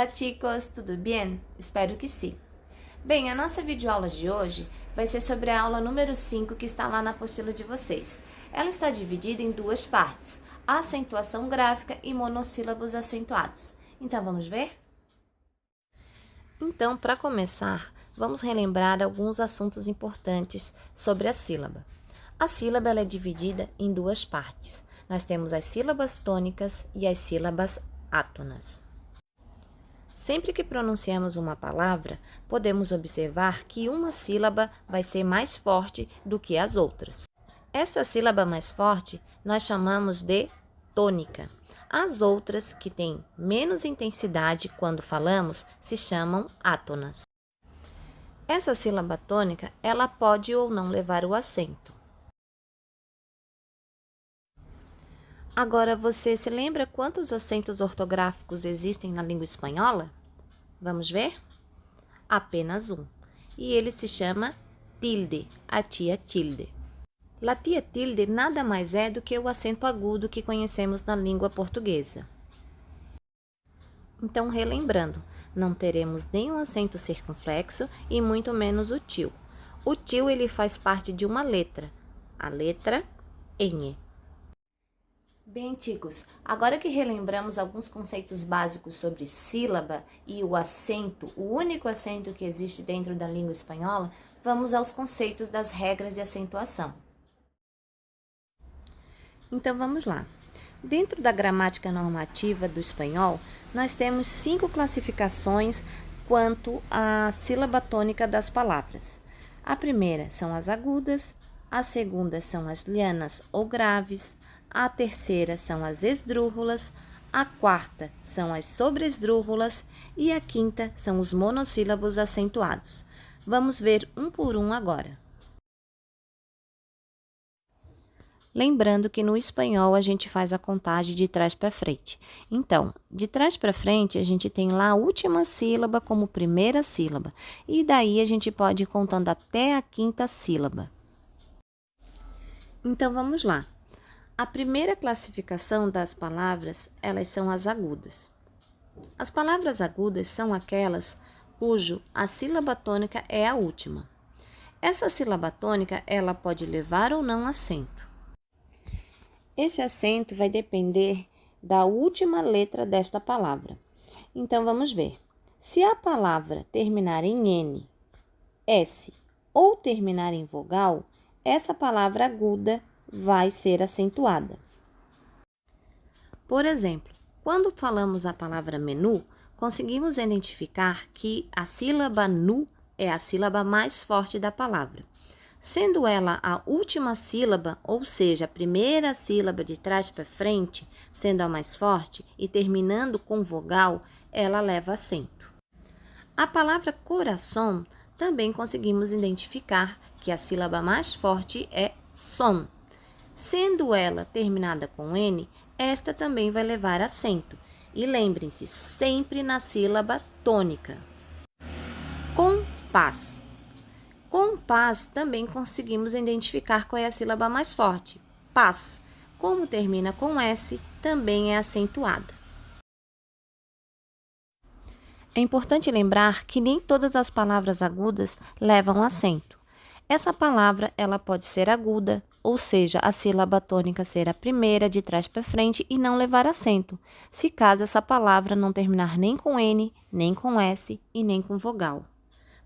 Olá, chicos, tudo bem? Espero que sim. Bem, a nossa videoaula de hoje vai ser sobre a aula número 5 que está lá na apostila de vocês. Ela está dividida em duas partes, acentuação gráfica e monossílabos acentuados. Então, vamos ver? Então, para começar, vamos relembrar alguns assuntos importantes sobre a sílaba. A sílaba ela é dividida em duas partes. Nós temos as sílabas tônicas e as sílabas átonas. Sempre que pronunciamos uma palavra, podemos observar que uma sílaba vai ser mais forte do que as outras. Essa sílaba mais forte nós chamamos de tônica. As outras, que têm menos intensidade quando falamos, se chamam átonas. Essa sílaba tônica, ela pode ou não levar o acento. Agora, você se lembra quantos acentos ortográficos existem na língua espanhola? Vamos ver? Apenas um. E ele se chama tilde, a tia tilde. La tia tilde nada mais é do que o acento agudo que conhecemos na língua portuguesa. Então, relembrando, não teremos nenhum acento circunflexo e muito menos o til. O til ele faz parte de uma letra, a letra ñ. Bem, chicos, agora que relembramos alguns conceitos básicos sobre sílaba e o acento, o único acento que existe dentro da língua espanhola, vamos aos conceitos das regras de acentuação. Então, vamos lá. Dentro da gramática normativa do espanhol, nós temos 5 classificações quanto à sílaba tônica das palavras. A primeira são as agudas, a segunda são as lianas ou graves, a terceira são as esdrúxulas, a quarta são as sobresdrúxulas e a quinta são os monossílabos acentuados. Vamos ver um por um agora. Lembrando que no espanhol a gente faz a contagem de trás para frente. Então, de trás para frente a gente tem lá a última sílaba como primeira sílaba e daí a gente pode ir contando até a quinta sílaba. Então, vamos lá. A primeira classificação das palavras, elas são as agudas. As palavras agudas são aquelas cujo a sílaba tônica é a última. Essa sílaba tônica, ela pode levar ou não acento. Esse acento vai depender da última letra desta palavra. Então, vamos ver. Se a palavra terminar em N, S ou terminar em vogal, essa palavra aguda vai ser acentuada. Por exemplo, quando falamos a palavra menu, conseguimos identificar que a sílaba nu é a sílaba mais forte da palavra. Sendo ela a última sílaba, ou seja, a primeira sílaba de trás para frente, sendo a mais forte e terminando com vogal, ela leva acento. A palavra coração também conseguimos identificar que a sílaba mais forte é som. Sendo ela terminada com N, esta também vai levar acento. E lembrem-se, sempre na sílaba tônica. Compás. Compás também conseguimos identificar qual é a sílaba mais forte. Paz. Como termina com S, também é acentuada. É importante lembrar que nem todas as palavras agudas levam acento. Essa palavra ela pode ser aguda, ou seja, a sílaba tônica ser a primeira de trás para frente e não levar acento, se caso essa palavra não terminar nem com N, nem com S e nem com vogal.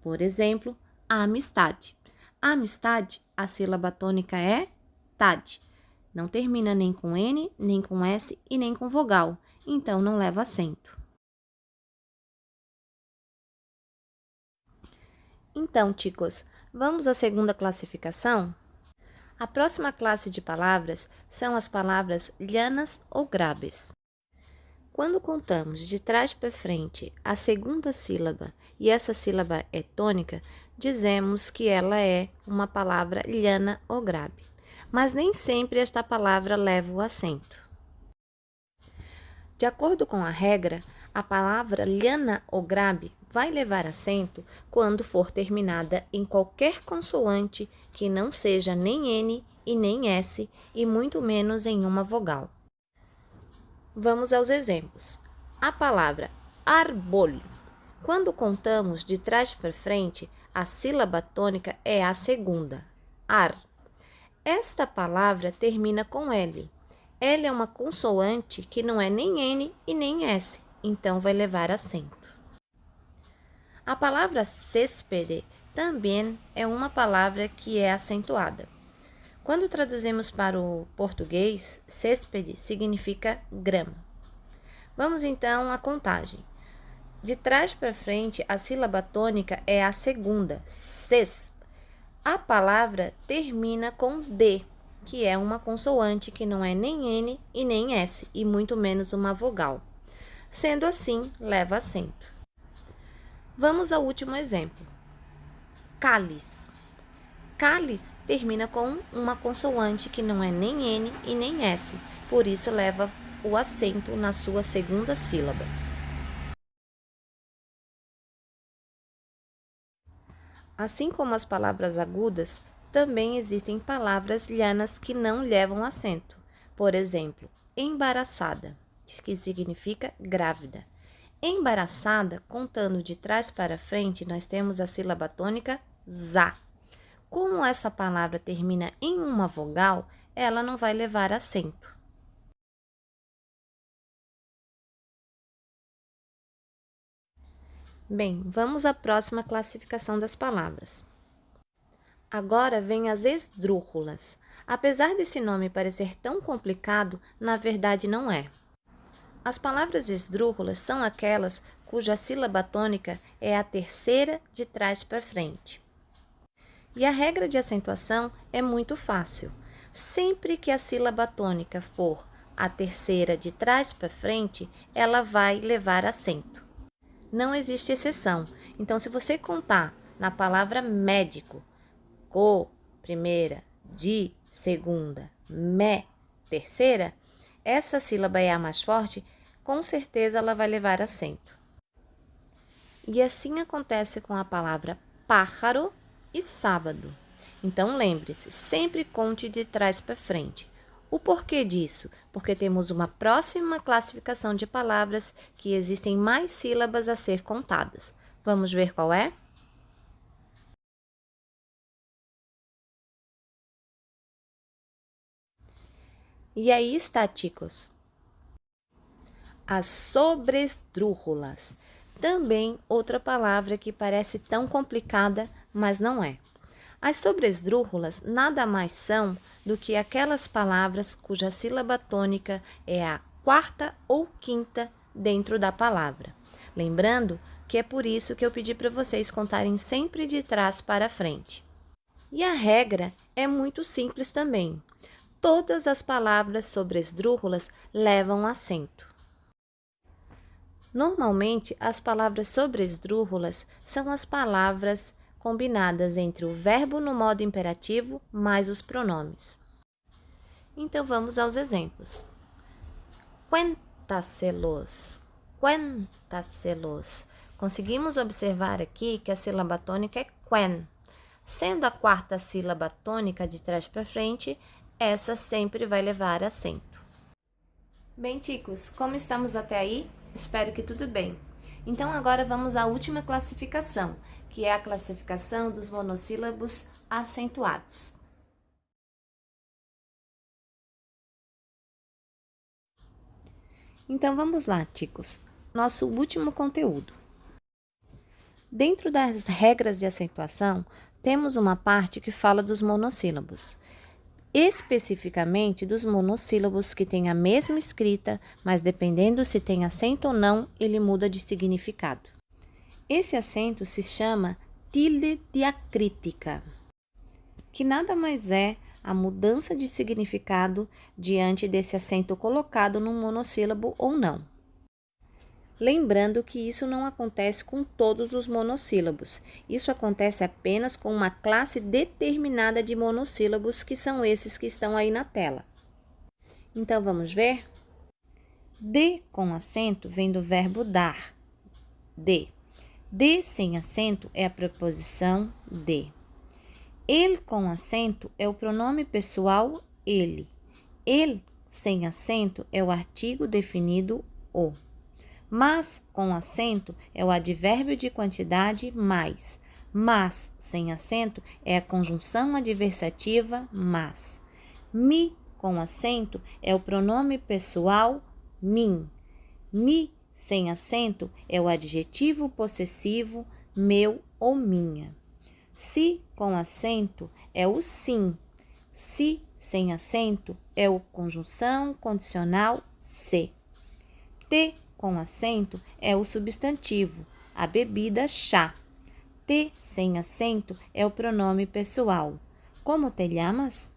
Por exemplo, a amistade. A amistade, a sílaba tônica é tad. Não termina nem com N, nem com S e nem com vogal, então não leva acento. Então, chicos, vamos à segunda classificação? A próxima classe de palavras são as palavras llanas ou graves. Quando contamos de trás para frente a segunda sílaba e essa sílaba é tônica, dizemos que ela é uma palavra llana ou grave. Mas nem sempre esta palavra leva o acento. De acordo com a regra, a palavra llana ou grave vai levar acento quando for terminada em qualquer consoante que não seja nem N e nem S e muito menos em uma vogal. Vamos aos exemplos. A palavra árbol. Quando contamos de trás para frente, a sílaba tônica é a segunda, ar. Esta palavra termina com L. L é uma consoante que não é nem N e nem S, então vai levar acento. A palavra céspede também é uma palavra que é acentuada. Quando traduzimos para o português, céspede significa grama. Vamos então à contagem. De trás para frente, a sílaba tônica é a segunda, cés. A palavra termina com D, que é uma consoante que não é nem N e nem S, e muito menos uma vogal. Sendo assim, leva acento. Vamos ao último exemplo. Cáliz. Cáliz termina com uma consoante que não é nem N e nem S, por isso leva o acento na sua segunda sílaba. Assim como as palavras agudas, também existem palavras llanas que não levam acento. Por exemplo, embaraçada, que significa grávida. Embaraçada, contando de trás para frente, nós temos a sílaba tônica za. Como essa palavra termina em uma vogal, ela não vai levar acento. Bem, vamos à próxima classificação das palavras. Agora vem as esdrúxulas. Apesar desse nome parecer tão complicado, na verdade não é. As palavras esdrúxulas são aquelas cuja sílaba tônica é a terceira de trás para frente. E a regra de acentuação é muito fácil. Sempre que a sílaba tônica for a terceira de trás para frente, ela vai levar acento. Não existe exceção. Então, se você contar na palavra médico, co, primeira, di, segunda, me, terceira, essa sílaba é a mais forte, com certeza ela vai levar acento. E assim acontece com a palavra pájaro e sábado. Então, lembre-se, sempre conte de trás para frente. O porquê disso? Porque temos uma próxima classificação de palavras que existem mais sílabas a ser contadas. Vamos ver qual é? E aí está, chicos. As sobresdrúxulas. Também outra palavra que parece tão complicada, mas não é. As sobresdrúxulas nada mais são do que aquelas palavras cuja sílaba tônica é a quarta ou quinta dentro da palavra. Lembrando que é por isso que eu pedi para vocês contarem sempre de trás para frente. E a regra é muito simples também. Todas as palavras sobresdrúxulas levam acento. Normalmente, as palavras sobresdrúxulas são as palavras combinadas entre o verbo no modo imperativo mais os pronomes. Então, vamos aos exemplos. Cuéntaselos, cuéntaselos. Conseguimos observar aqui que a sílaba tônica é quen. Sendo a quarta sílaba tônica de trás para frente, essa sempre vai levar acento. Bem, chicos, como estamos até aí? Espero que tudo bem. Então, agora vamos à última classificação, que é a classificação dos monossílabos acentuados. Então, vamos lá, chicos. Nosso último conteúdo. Dentro das regras de acentuação, temos uma parte que fala dos monossílabos. Especificamente dos monossílabos que têm a mesma escrita, mas dependendo se tem acento ou não, ele muda de significado. Esse acento se chama tilde diacrítica, que nada mais é a mudança de significado diante desse acento colocado num monossílabo ou não. Lembrando que isso não acontece com todos os monossílabos. Isso acontece apenas com uma classe determinada de monossílabos, que são esses que estão aí na tela. Então, vamos ver? De com acento vem do verbo dar, de. De sem acento é a preposição de. Ele com acento é o pronome pessoal ele. Ele sem acento é o artigo definido o. Mas com acento é o advérbio de quantidade mais. Mas sem acento é a conjunção adversativa mas. Mi com acento é o pronome pessoal mim. Mi sem acento é o adjetivo possessivo meu ou minha. Si com acento é o sim. Si sem acento é o conjunção condicional se. T com acento é o substantivo, a bebida chá. T sem acento é o pronome pessoal. Como te llamas?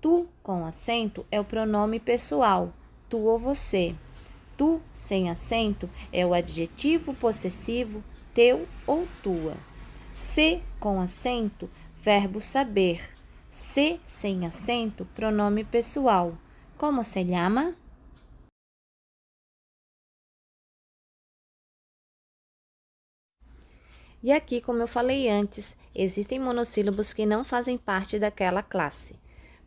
Tu com acento é o pronome pessoal, tu ou você. Tu sem acento é o adjetivo possessivo teu ou tua. Se com acento, verbo saber. Se sem acento, pronome pessoal. Como se llama? E aqui, como eu falei antes, existem monossílabos que não fazem parte daquela classe.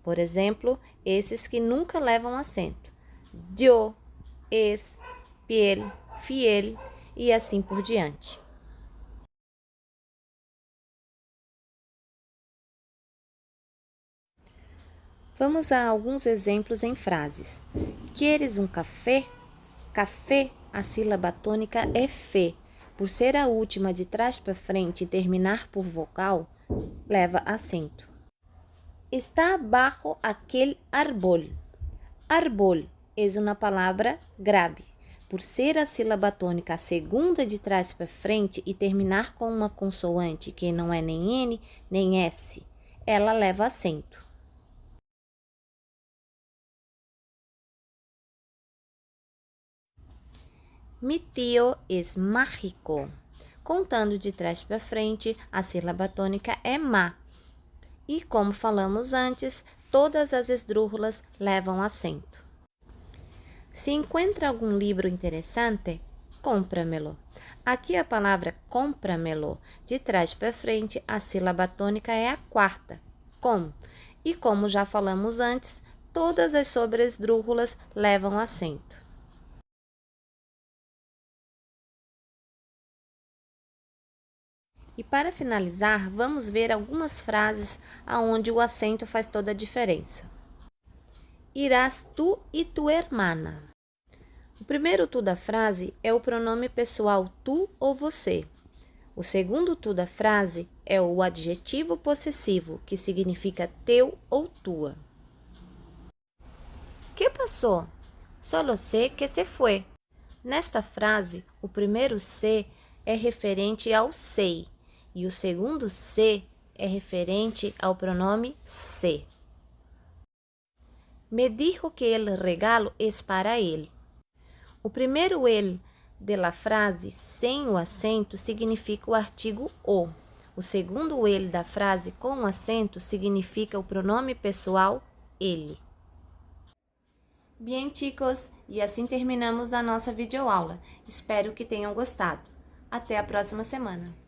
Por exemplo, esses que nunca levam acento. Yo, es, piel, fiel e assim por diante. Vamos a alguns exemplos em frases. Queres um café? Café, a sílaba tônica é fê. Por ser a última de trás para frente e terminar por vogal, leva acento. Está abaixo aquele árbol. Árbol é uma palavra grave. Por ser a sílaba tônica a segunda de trás para frente e terminar com uma consoante que não é nem N nem S, ela leva acento. Mi tío es mágico. Contando de trás para frente, a sílaba tônica é má. E como falamos antes, todas as esdrúxulas levam acento. Se encontra algum livro interessante, compra-me-lo. Aqui a palavra compra-me-lo, de trás para frente, a sílaba tônica é a quarta, com. E como já falamos antes, todas as sobresdrúxulas levam acento. E para finalizar, vamos ver algumas frases onde o acento faz toda a diferença. Irás tu e tu hermana. O primeiro tu da frase é o pronome pessoal tu ou você. O segundo tu da frase é o adjetivo possessivo, que significa teu ou tua. Que passou? Solo sé que se foi. Nesta frase, o primeiro se é referente ao sei e o segundo se é referente ao pronome se. Me dijo que el regalo es para él. O primeiro el de la frase sem o acento significa o artigo o. O segundo el da frase com o acento significa o pronome pessoal ele. Bien, chicos, e assim terminamos a nossa videoaula. Espero que tenham gostado. Até a próxima semana.